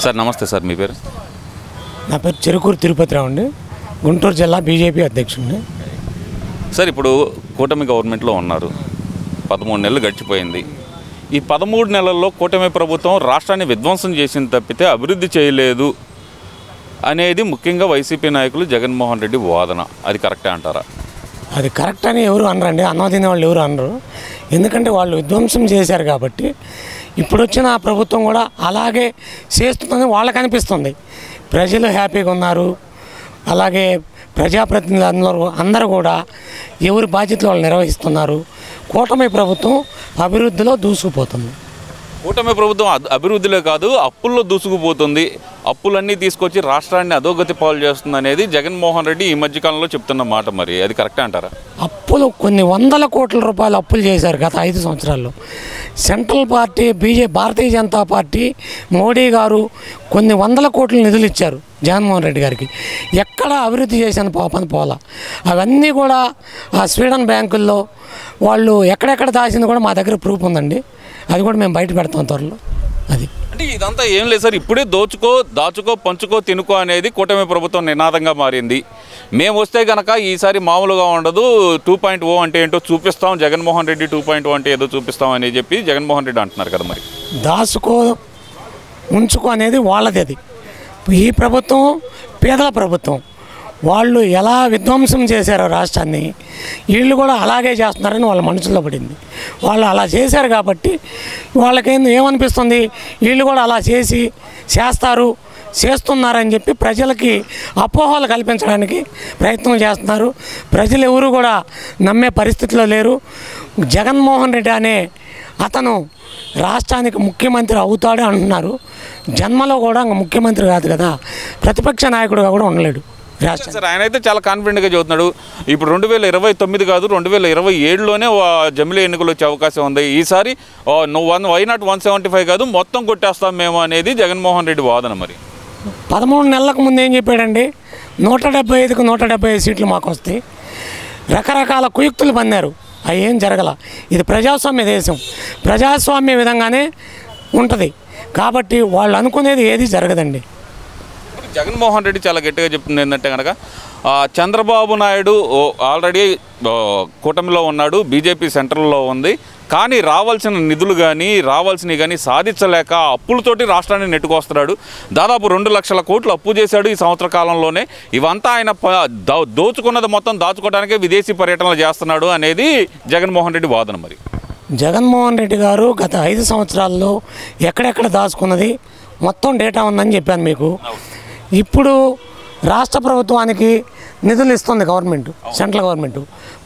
Sir నమస్తే sir, మీ పేరు? నా పేరు చెరుకూరు తిరుపతిరావు అండి, గుంటూరు జిల్లా బీజేపీ అధ్యక్షుడిని. సార్, ఇప్పుడు కూటమి గవర్నమెంట్లో ఉన్నారు, 13 నెలలు గడిచిపోయింది. ఈ 13 నెలల్లో కూటమి ప్రభుత్వం రాష్ట్రాన్ని విధ్వంసం చేసింది తప్పితే అభివృద్ధి చేయలేదు అనేది ముఖ్యంగా వైసీపీ నాయకులు జగన్మోహన్ రెడ్డి వాదన. అది కరెక్టే అంటారా? అది కరెక్ట్ అని ఎవరు అనరండి, అన్నం తినే వాళ్ళు ఎవరు అనరు. ఎందుకంటే వాళ్ళు విధ్వంసం చేశారు కాబట్టి ఇప్పుడు వచ్చిన ప్రభుత్వం కూడా అలాగే చేస్తుందని వాళ్ళకి అనిపిస్తుంది. ప్రజలు హ్యాపీగా ఉన్నారు, అలాగే ప్రజాప్రతినిధులు అందరూ కూడా ఎవరి బాధ్యతలు వాళ్ళు నిర్వహిస్తున్నారు. కూటమి ప్రభుత్వం అభివృద్ధిలో దూసుకుపోతుంది. కూటమి ప్రభుత్వం అభివృద్ధిలో కాదు, అప్పుల్లో దూసుకుపోతుంది. అప్పులన్నీ తీసుకొచ్చి రాష్ట్రాన్ని అధోగతి పాలు చేస్తుంది అనేది జగన్మోహన్ రెడ్డి ఈ మధ్యకాలంలో చెప్తున్న మాట. మరి అది కరెక్టే అంటారా? అప్పులు కొన్ని వందల కోట్ల రూపాయలు అప్పులు చేశారు గత 5 సంవత్సరాల్లో. Central party Bharatiya Janata party Modi గారు కొన్ని వందల కోట్ల నిధులు ఇచ్చారు జగన్మోహన్ రెడ్డి గారికి. ఎక్కడ అభివృద్ధి చేశాను పాపని పోలా. అవన్నీ కూడా ఆ స్వీడన్ బ్యాంకుల్లో వాళ్ళు ఎక్కడెక్కడ దాచింది కూడా మా దగ్గర ప్రూఫ్ ఉందండి. అది కూడా మేము బయట పెడతాం త్వరలో. అది అంటే ఇదంతా ఏం లేదు సార్, ఇప్పుడే దాచుకో పంచుకో తినుకో అనేది కూటమి ప్రభుత్వం నినాదంగా మారింది. మేము వస్తే కనుక ఈసారి మామూలుగా ఉండదు, 2.0 అంటే ఏంటో చూపిస్తాం, జగన్మోహన్ రెడ్డి 2.0 అంటే ఏదో చూపిస్తాం అని చెప్పి జగన్మోహన్ రెడ్డి అంటున్నారు కదా. మరి దాచుకో ఉంచుకో అనేది వాళ్ళది. అది ఈ ప్రభుత్వం పేదల ప్రభుత్వం. వాళ్ళు ఎలా విధ్వంసం చేశారో రాష్ట్రాన్ని వీళ్ళు కూడా అలాగే చేస్తున్నారని వాళ్ళ మనసులో పడింది. వాళ్ళు అలా చేశారు కాబట్టి ఏమనిపిస్తుంది, వీళ్ళు కూడా అలా చేస్తున్నారని చెప్పి ప్రజలకి అపోహలు కల్పించడానికి ప్రయత్నం చేస్తున్నారు. ప్రజలు ఎవరు కూడా నమ్మే పరిస్థితిలో లేరు. జగన్మోహన్ రెడ్డి అనే అతను రాష్ట్రానికి ముఖ్యమంత్రి అవుతాడు అంటున్నారు. జన్మలో కూడా ముఖ్యమంత్రి కాదు కదా, ప్రతిపక్ష నాయకుడుగా కూడా ఉండలేడు రాష్ట్రం. సార్, ఆయన అయితే చాలా కాన్ఫిడెంట్గా చెబుతున్నాడు. ఇప్పుడు 2029 కాదు, 2027లోనే జమిలీ ఎన్నికలు వచ్చే అవకాశం ఉంది. ఈసారి వై నాట్ 175 కాదు, మొత్తం కొట్టేస్తాం మేము అనేది జగన్మోహన్ రెడ్డి వాదన. మరి 13 నెలలకు ముందు ఏం చెప్పాడండి, 175కు 175 సీట్లు మాకు వస్తాయి. రకరకాల కుయుక్తులు పన్నారు, అవి ఏం జరగల. ఇది ప్రజాస్వామ్య దేశం, ప్రజాస్వామ్య విధంగానే ఉంటుంది కాబట్టి వాళ్ళు అనుకునేది ఏది జరగదండి. జగన్మోహన్ రెడ్డి చాలా గట్టిగా చెప్తుంది ఏంటంటే కనుక చంద్రబాబు నాయుడు ఆల్రెడీ కూటమిలో ఉన్నాడు, బీజేపీ సెంట్రల్లో ఉంది, కానీ రావాల్సిన నిధులు కానీ సాధించలేక అప్పులతోటి రాష్ట్రాన్ని నెట్టుకొస్తున్నాడు. దాదాపు 2 లక్షల కోట్లు అప్పు చేశాడు ఈ సంవత్సర కాలంలోనే. ఇవంతా ఆయన దోచుకున్నది మొత్తం దాచుకోవడానికే విదేశీ పర్యటనలు చేస్తున్నాడు అనేది జగన్మోహన్ రెడ్డి వాదన. మరి జగన్మోహన్ రెడ్డి గారు గత 5 సంవత్సరాల్లో ఎక్కడెక్కడ దాచుకున్నది మొత్తం డేటా ఉందని చెప్పాను మీకు. ఇప్పుడు రాష్ట్ర ప్రభుత్వానికి నిధులు ఇస్తుంది గవర్నమెంట్, సెంట్రల్ గవర్నమెంట్.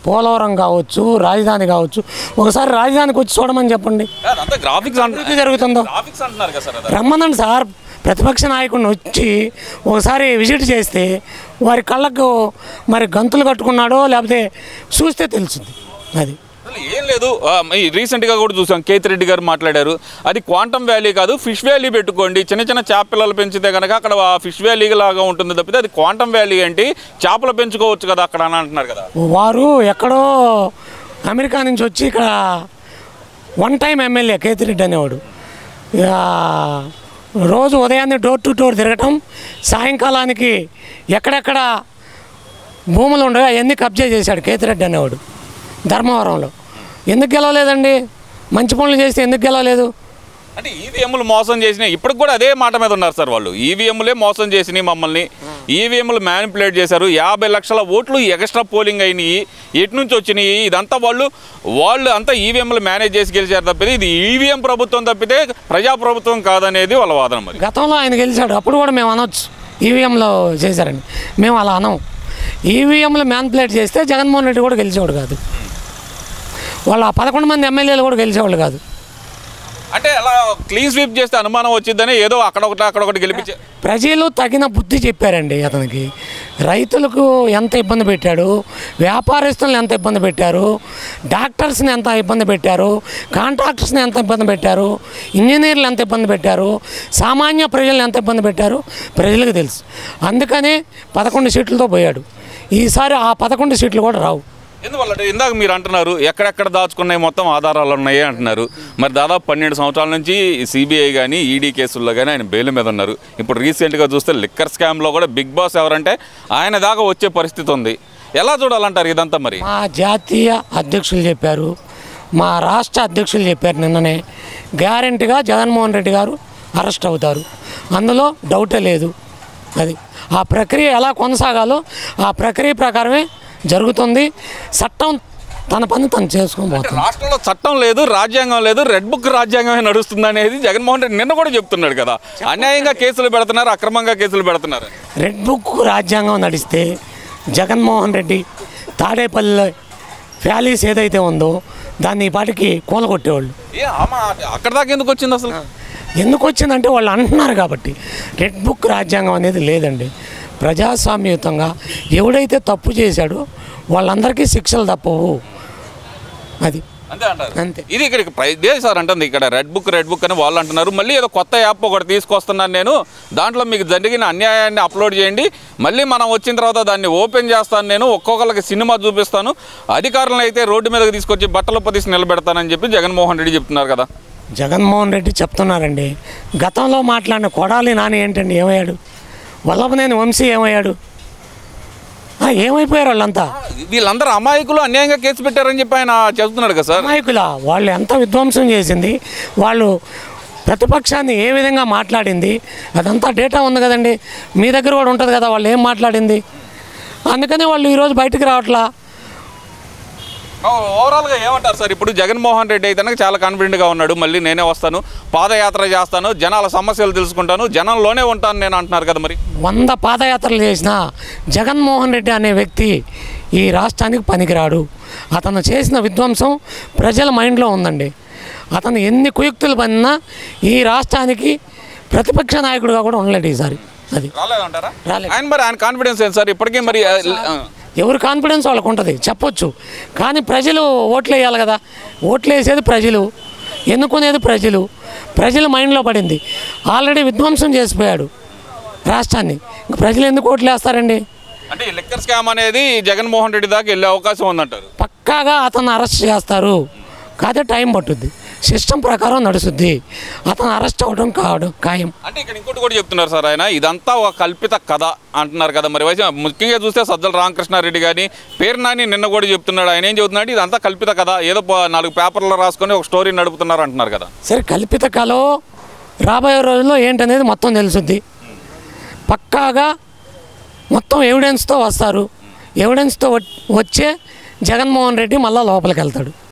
పోలవరం కావచ్చు, రాజధాని కావచ్చు. ఒకసారి రాజధానికి వచ్చి చూడమని చెప్పండి, జరుగుతుందో రమ్మనండి సార్. ప్రతిపక్ష నాయకుడిని వచ్చి ఒకసారి విజిట్ చేస్తే వారి కళ్ళకు మరి గంతులు కట్టుకున్నాడో లేకపోతే చూస్తే తెలుస్తుంది. అది ఏం లేదు. రీసెంట్గా కూడా చూసాం, కేతిరెడ్డి గారు మాట్లాడారు, అది క్వాంటమ్ వ్యాలీ కాదు, ఫిష్ వ్యాలీ పెట్టుకోండి. చిన్న చేప పిల్లలు పెంచితే కనుక అక్కడ ఫిష్ వ్యాలీ లాగా ఉంటుంది తప్పితే అది క్వాంటమ్ వ్యాలీ ఏంటి, చేపలు పెంచుకోవచ్చు కదా అక్కడ అని అంటున్నారు కదా. వారు ఎక్కడో అమెరికా నుంచి వచ్చి ఇక్కడ 1 టైం ఎమ్మెల్యే కేతిరెడ్డి అనేవాడు. రోజు ఉదయాన్నే డోర్ టు డోర్ తిరగటం, సాయంకాలానికి ఎక్కడెక్కడ భూములు ఉండవు అవన్నీ కబ్జా చేశాడు కేతిరెడ్డి అనేవాడు ధర్మవరంలో. ఎందుకు గెలవలేదండి? మంచి పనులు చేస్తే ఎందుకు గెలవలేదు? అంటే ఈవీఎంలు మోసం చేసినాయి. ఇప్పటికి కూడా అదే మాట మీద ఉన్నారు సార్ వాళ్ళు. ఈవీఎంలే మోసం చేసినాయి మమ్మల్ని, ఈవీఎంలు మ్యానిపులేట్ చేశారు, 50 లక్షల ఓట్లు ఎక్స్ట్రా పోలింగ్ అయినాయి, ఎటు నుంచి వచ్చినాయి, ఇదంతా వాళ్ళు అంతా ఈవీఎంలు మేనేజ్ చేసి గెలిచారు తప్పితే ఇది ఈవీఎం ప్రభుత్వం తప్పితే ప్రజాప్రభుత్వం కాదనేది వాళ్ళ వాదన. మరి గతంలో ఆయన గెలిచాడు, అప్పుడు కూడా మేము అనొచ్చు ఈవీఎంలో చేశారని. మేము అలా అనం. ఈవీఎంలు మ్యానిపులేట్ చేస్తే జగన్మోహన్ రెడ్డి కూడా గెలిచేవాడు కాదు, వాళ్ళ 11 మంది ఎమ్మెల్యేలు కూడా గెలిచేవాళ్ళు కాదు. అంటే అలా క్లీన్ స్వీప్ చేస్తే అనుమానం వచ్చిందని ఏదో అక్కడొకటి గెలిపించే ప్రజలు తగిన బుద్ధి చెప్పారండి అతనికి. రైతులకు ఎంత ఇబ్బంది పెట్టాడు, వ్యాపారస్తులను ఎంత ఇబ్బంది పెట్టారు, డాక్టర్స్ని ఎంత ఇబ్బంది పెట్టారు, కాంట్రాక్టర్స్ని ఎంత ఇబ్బంది పెట్టారు, ఇంజనీర్లు ఎంత ఇబ్బంది పెట్టారు, సామాన్య ప్రజలను ఎంత ఇబ్బంది పెట్టారు ప్రజలకు తెలుసు. అందుకనే 11 సీట్లతో పోయాడు. ఈసారి ఆ 11 సీట్లు కూడా రావు. ఎందువల్ల ఇందాక మీరు అంటున్నారు ఎక్కడెక్కడ దాచుకున్నాయి మొత్తం ఆధారాలు ఉన్నాయి అంటున్నారు. మరి దాదాపు 12 సంవత్సరాల నుంచి సిబిఐ కానీ ఈడీ కేసుల్లో కానీ ఆయన బెయిల్ మీద ఉన్నారు. ఇప్పుడు రీసెంట్గా చూస్తే లిక్కర్ స్కామ్లో కూడా బిగ్ బాస్ ఎవరంటే ఆయన దాకా వచ్చే పరిస్థితి ఉంది. ఎలా చూడాలంటారు ఇదంతా? మరి మా జాతీయ అధ్యక్షులు చెప్పారు, మా రాష్ట్ర అధ్యక్షులు చెప్పారు నిన్ననే, గ్యారెంటీగా జగన్మోహన్ రెడ్డి గారు అరెస్ట్ అవుతారు, అందులో డౌటే లేదు. అది ఆ ప్రక్రియ ఎలా కొనసాగాలో ఆ ప్రక్రియ ప్రకారమే జరుగుతుంది. చట్టం తన పని తను చేసుకోబోతుంది. రాష్ట్రంలో చట్టం లేదు, రాజ్యాంగం లేదు, రెడ్ బుక్ రాజ్యాంగమే నడుస్తుంది అనేది జగన్మోహన్ రెడ్డి నిన్న కూడా చెప్తున్నాడు కదా. అన్యాయంగా కేసులు పెడుతున్నారు, అక్రమంగా కేసులు పెడుతున్నారు. రెడ్ బుక్ రాజ్యాంగం నడిస్తే జగన్మోహన్ రెడ్డి తాడేపల్లి ప్యాలెస్ ఏదైతే ఉందో దాన్ని ఈ పాటికి కూలగొట్టేవాళ్ళు. అక్కడ దాకా ఎందుకు వచ్చింది అసలు? ఎందుకు వచ్చిందంటే వాళ్ళు అంటున్నారు కాబట్టి. రెడ్ బుక్ రాజ్యాంగం అనేది లేదండి. ప్రజాస్వామ్యయుతంగా ఎవడైతే తప్పు చేశాడో వాళ్ళందరికీ శిక్షలు తప్పవు. అది అంతే అంటారు. అంతే. ఇది ఇక్కడికి ఇదే సార్ అంటుంది, ఇక్కడ రెడ్ బుక్ అని వాళ్ళు అంటున్నారు. మళ్ళీ ఏదో కొత్త యాప్ ఒకటి తీసుకొస్తున్నాను నేను, దాంట్లో మీకు జరిగిన అన్యాయాన్ని అప్లోడ్ చేయండి, మళ్ళీ మనం వచ్చిన తర్వాత దాన్ని ఓపెన్ చేస్తాను, నేను ఒక్కొక్కరికి సినిమా చూపిస్తాను, అధికారులను అయితే రోడ్డు మీదకి తీసుకొచ్చి బట్టలు పొదిసి నిలబెడతానని చెప్పి జగన్మోహన్ రెడ్డి చెప్తున్నారు కదా. జగన్మోహన్ రెడ్డి చెప్తున్నారండి. గతంలో మాట్లాడిన కొడాలి నాని ఏంటండి ఏమయ్యాడు? వల్లభనేని వంశీ ఏమయ్యాడు? ఏమైపోయారు వాళ్ళంతా? వీళ్ళందరూ అమాయకులు, అన్యాయంగా కేసు పెట్టారని చెప్పి ఆయన చెబుతున్నాడు కదా సార్. అమాయకుల వాళ్ళు ఎంత విధ్వంసం చేసింది, వాళ్ళు ప్రతిపక్షాన్ని ఏ విధంగా మాట్లాడింది, అదంతా డేటా ఉంది కదండి, మీ దగ్గర కూడా ఉంటుంది కదా వాళ్ళు ఏం మాట్లాడింది. అందుకని వాళ్ళు ఈరోజు బయటకు రావట్లా. ఓవరాల్గా ఏమంటారు సార్? ఇప్పుడు జగన్మోహన్ రెడ్డి అయితే చాలా కాన్ఫిడెంట్గా ఉన్నాడు, మళ్ళీ నేనే వస్తాను, పాదయాత్ర చేస్తాను, జనాల సమస్యలు తెలుసుకుంటాను, జనంలోనే ఉంటాను నేను అంటున్నారు కదా. మరి 100 పాదయాత్రలు చేసిన జగన్మోహన్ రెడ్డి అనే వ్యక్తి ఈ రాష్ట్రానికి పనికిరాడు. అతను చేసిన విధ్వంసం ప్రజల మైండ్లో ఉందండి. అతను ఎన్ని కుయుక్తులు పడినా ఈ రాష్ట్రానికి ప్రతిపక్ష నాయకుడిగా కూడా ఉండలేడు ఈసారి. అది రాలేదంటారా? రాలేదు. ఆయన కాన్ఫిడెన్స్ ఏంటి సార్ ఇప్పటికీ? మరి ఎవరి కాన్ఫిడెన్స్ వాళ్ళకు ఉంటుంది, చెప్పొచ్చు. కానీ ప్రజలు ఓట్లు వేయాలి కదా. ఓట్లు వేసేది ప్రజలు, ఎన్నుకునేది ప్రజలు. ప్రజల మైండ్లో పడింది. ఆల్రెడీ విధ్వంసం చేసిపోయాడు రాష్ట్రాన్ని. ఇంక ప్రజలు ఎందుకు ఓట్లు వేస్తారండి? అంటే ఈ లిక్కర్ స్కామ్ అనేది జగన్మోహన్ రెడ్డి దాకా వెళ్ళే అవకాశం ఉందంటారు. పక్కాగా అతను అరెస్ట్ చేస్తారు, కాదే టైం పట్టుద్ది. సిస్టమ్ ప్రకారం నడుస్తుంది. అతను అరెస్ట్ అవ్వడం ఖాయం. అంటే ఇక్కడ ఇంకోటి కూడా చెప్తున్నారు సార్, ఆయన ఇదంతా ఒక కల్పిత కథ అంటున్నారు కదా. మరి ముఖ్యంగా చూస్తే సజ్జల రామకృష్ణారెడ్డి కానీ పేరు నాని నిన్న కూడా చెప్తున్నాడు. ఆయన ఏం చెబుతున్నాడు, ఇదంతా కల్పిత కథ, ఏదో 4 పేపర్లో రాసుకొని ఒక స్టోరీ నడుపుతున్నారు అంటున్నారు కదా. సరే, కల్పిత కథలో రాబోయే రోజుల్లో ఏంటనేది మొత్తం తెలుసుద్ది. పక్కాగా మొత్తం ఎవిడెన్స్తో వస్తారు. ఎవిడెన్స్తో వచ్చే జగన్మోహన్ రెడ్డి మళ్ళీ లోపలికి వెళ్తాడు.